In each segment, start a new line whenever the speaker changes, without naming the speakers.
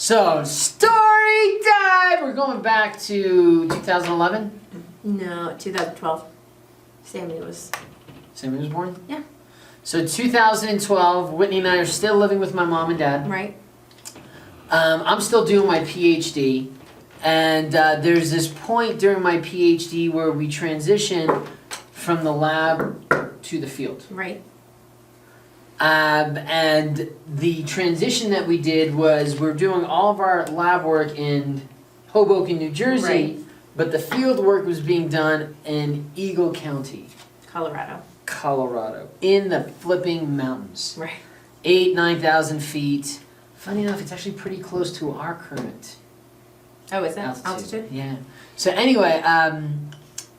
So, story time! We're going back to 2011?
No, 2012. Sammy was born?
Yeah. So 2012, Whitney and I are still living with my mom and dad.
Right.
I'm still doing my PhD. And there's this point during my PhD where we transition from the lab to the field.
Right.
And the transition that we did was we're doing all of our lab work in Hoboken, New Jersey,
Right.
but the field work was being done in Eagle County,
Colorado.
in the flipping mountains.
Right.
9,000 feet. Funny enough, it's actually pretty close to our current
Oh, is that altitude?
Yeah. So anyway,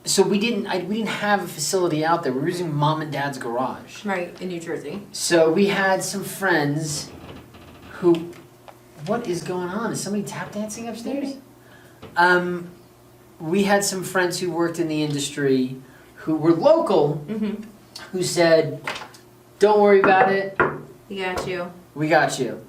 so we didn't have a facility out there. We were using mom and dad's garage.
Right, in New Jersey.
So we had some friends who, what is going on? Is somebody tap dancing upstairs? We had some friends who worked in the industry who were local,
Mm-hmm.
who said, "Don't worry about it.
We got you.
We got you."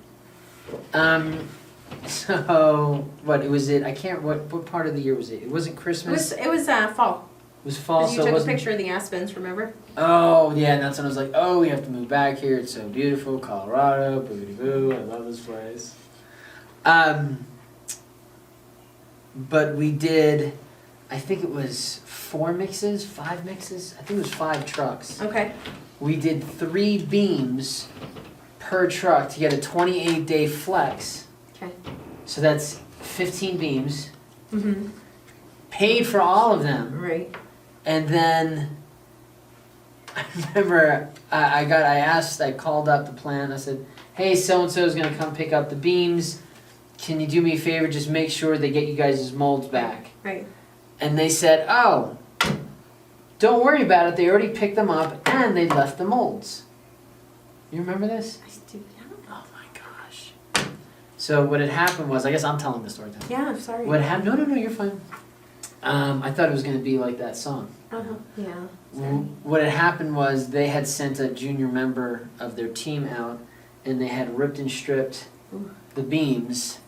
So what was it? I can't. What part of the year was it? It wasn't Christmas.
It was fall.
It was fall.
'Cause you
So it
took a
wasn't.
picture of the aspens, remember?
Oh yeah, and that's when I was like, "Oh, we have to move back here. It's so beautiful, Colorado. Boogity boo. I love this place." But we did. I think it was 5 mixes. I think it was 5 trucks.
Okay.
We did 3 beams per truck to get a 28-day flex.
Okay.
So that's 15 beams.
Mm-hmm.
Paid for all of them,
Right.
and then I remember I called up the plant. I said, "Hey, so and so is gonna come pick up the beams. Can you do me a favor? Just make sure they get you guys' molds back."
Right.
And they said, "Oh, don't worry about it. They already picked them up and they left the molds." You remember this?
I do. Yeah.
Oh my gosh. So what had happened was, I guess I'm telling the story now.
Yeah, I'm sorry.
What happened? No, you're fine. I thought it was going to be like that song.
Uh-huh. Yeah.
What had happened was they had sent a junior member of their team out, and they had ripped and stripped
Ooh.
the beams,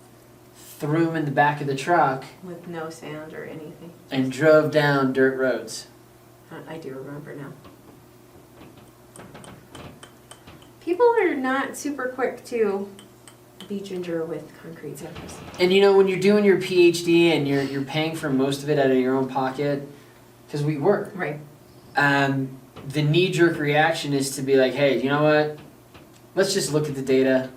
threw them in the back of the truck,
With no sand or anything.
and drove down dirt roads.
I do remember now. People are not super quick to be ginger with concrete samples.
And you know, when you're doing your PhD and you're paying for most of it out of your own pocket, because we were,
Right.
the knee-jerk reaction is to be like, "Hey, you know what? Let's just look at the data,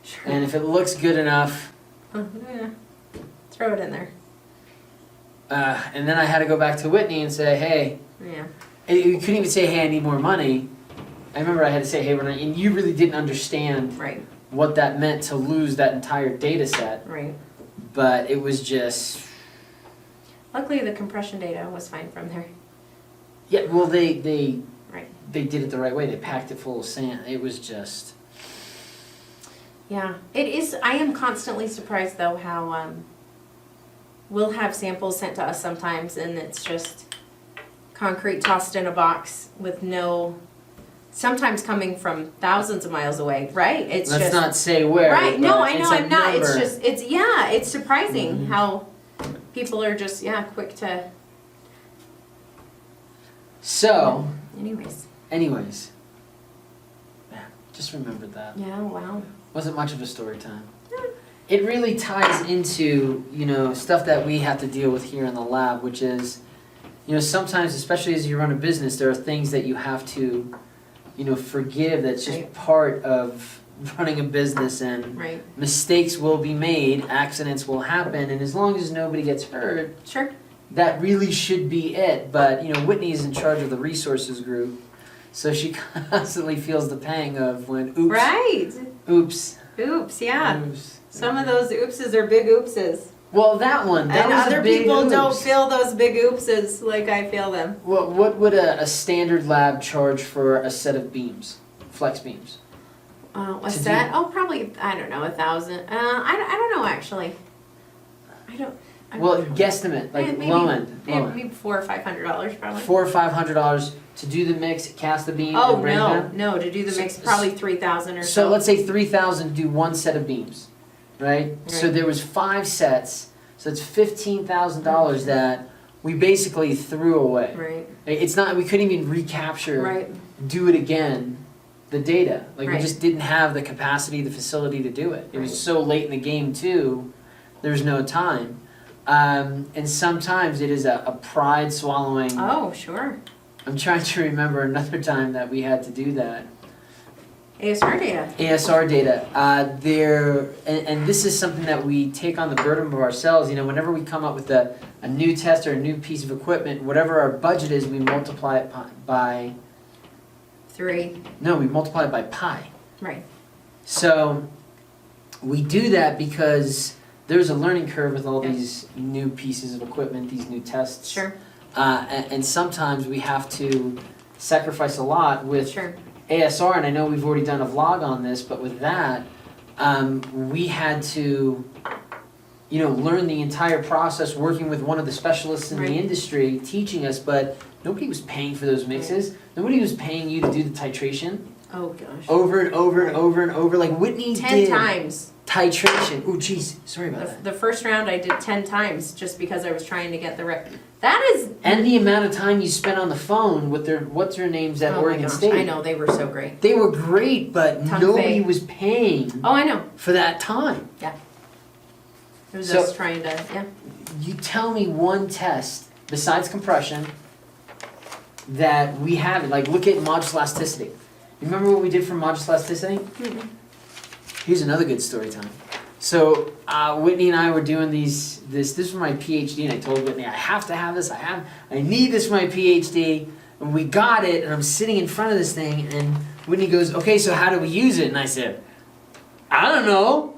Sure.
and if it looks good enough."
Yeah. Throw it in there.
And then I had to go back to Whitney and say, "Hey,"
Yeah.
and you couldn't even say, "Hey, I need more money." I remember I had to say, "Hey," and you really didn't understand
Right.
what that meant to lose that entire data set,
Right.
but it was just,
Luckily, the compression data was fine from there.
yeah, well, they
Right.
did it the right way. They packed it full of sand. It was just,
Yeah. It is. I am constantly surprised though how we'll have samples sent to us sometimes, and it's just concrete tossed in a box with no. Sometimes coming from thousands of miles away, right? It's
let's
just
not say where.
right. No,
but
I know.
it's a
I'm not. It's
number.
just. It's surprising
Mhm.
how people are just quick to.
So,
Anyways.
yeah, just remembered that.
Yeah. Wow.
Wasn't much of a story time. It really ties into, stuff that we have to deal with here in the lab, which is, sometimes, especially as you run a business, there are things that you have to, forgive. That's just
Right.
part of running a business, and
Right.
mistakes will be made, accidents will happen, and as long as nobody gets hurt,
Sure.
that really should be it. But, Whitney is in charge of the resources group, so she constantly feels the pang of when, oops,
Right.
oops,
Oops. Yeah.
oops.
Some of those oopses are big oopses.
Well, that was
And other
a big
people don't
oops.
feel those big oopses like I feel them.
What would a standard lab charge for a set of beams, flex beams?
A
To
set? Oh, probably, I don't know, 1,000. I don't know, actually. I don't.
Well, guesstimate, like
maybe-
low end.
Maybe $400 or $500 probably.
$400 or $500 to do the mix, cast the beam,
Oh,
and break them.
no, to do the mix,
So-
probably 3,000 or so.
So let's say 3,000 to do one set of beams. right? So there was 5 sets, so it's $15,000 that we basically threw away.
Right.
It's not, we couldn't even recapture,
Right.
do it again, the data. Like we
Right.
just didn't have the capacity, the facility to do it. It was
Right.
so late in the game too, there's no time. And sometimes it is a pride swallowing.
Oh, sure.
I'm trying to remember another time that we had to do that.
ASR data.
ASR data. And this is something that we take on the burden of ourselves. You know, whenever we come up with a new test or a new piece of equipment, whatever our budget is, we multiply it by
3.
no, we multiply it by pi.
Right.
So we do that because there's a learning curve with all these new pieces of equipment, these new tests.
Sure.
And sometimes we have to sacrifice a lot with
Sure.
ASR, and I know we've already done a vlog on this, but with that, we had to, learn the entire process working with one of the specialists in the industry teaching us, but nobody was paying for those mixes. Nobody was paying you to do the titration
Oh, gosh.
over and over and over and over. Like Whitney
10
did
times.
titration. Oh, jeez, sorry about that.
The first round I did 10 times just because I was trying to get the That is.
And the amount of time you spent on the phone with what's their names at Oregon State.
I know, they were so great.
They were great, but nobody was paying
Oh, I know.
for that time.
It was
So-
us trying to,
You tell me one test besides compression that we haven't. Like, look at modulus elasticity. You remember what we did for modulus elasticity?
Mhm.
Here's another good story time. So Whitney and I were doing this was my PhD, and I told Whitney, I have to have this. I need this for my PhD. And we got it, and I'm sitting in front of this thing, and Whitney goes, okay, so how do we use it? And I said, I don't know.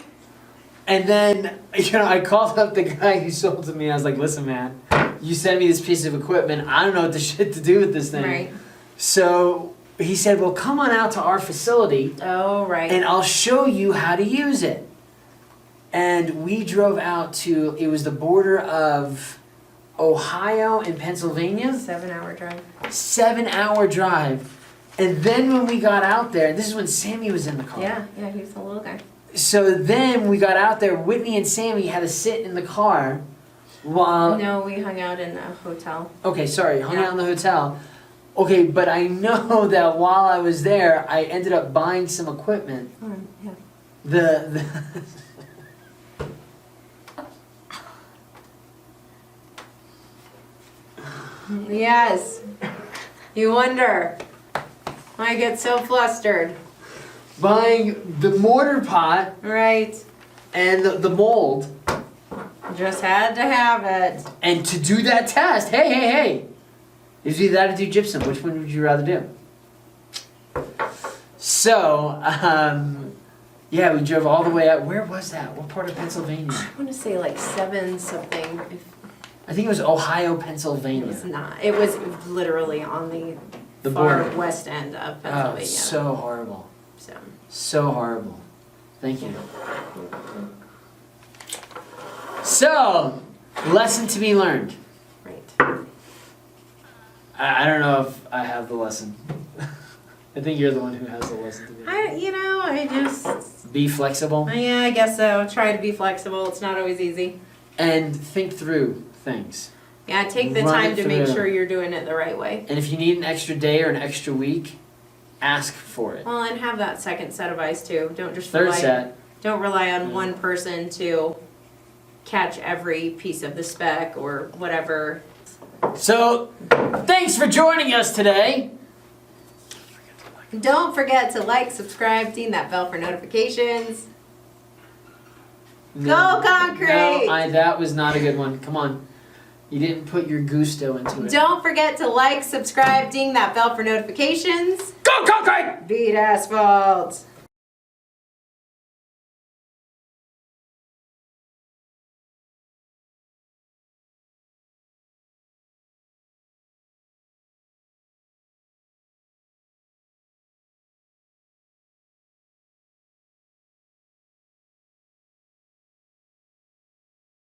And then, I called up the guy who sold it to me. I was like, listen, man, you sent me this piece of equipment. I don't know what the shit to do with this thing.
Right.
So he said, well, come on out to our facility,
Oh, right.
and I'll show you how to use it. And we drove out to, it was the border of Ohio and Pennsylvania.
7-hour drive.
7-hour drive. And then when we got out there, this is when Sammy was in the car.
Yeah, he was a little guy.
So then we got out there, Whitney and Sammy had to sit in the car while...
No, we hung out in a hotel.
Okay, sorry, hung out in the hotel. Okay, but I know that while I was there, I ended up buying some equipment.
Yeah.
The
Yes. You wonder. I get so flustered.
buying the mortar pot
Right.
and the mold,
Just had to have it.
and to do that test, hey, is either that or do gypsum. Which one would you rather do? So, yeah, we drove all the way out. Where was that? What part of Pennsylvania?
I want to say like 7 something.
I think it was Ohio,
It
Pennsylvania.
was not. It was literally on the
border.
far west end of
Oh,
Pennsylvania.
so horrible.
So.
So horrible. Thank you. So, lesson to be learned.
Right.
I don't know if I have the lesson. I think you're the one who has the lesson to be learned.
I just.
Be flexible
Yeah, I guess so. Try to be flexible. It's not always easy.
and think through things.
Yeah, take the
Run
time
it
to make
through.
sure you're doing it the right way.
And if you need an extra day or an extra week, ask for it.
Well, and have that second set of eyes too. Don't just
Third
rely.
set.
Don't rely on
Yeah.
one person to catch every piece of the spec or whatever.
So, thanks for joining us today.
Don't forget to like, subscribe, ding that bell for notifications. Go Concrete!
No, that was not a good one. Come on. You didn't put your gusto into it.
Don't forget to like, subscribe, ding that bell for notifications.
Go Concrete!
Beat asphalt.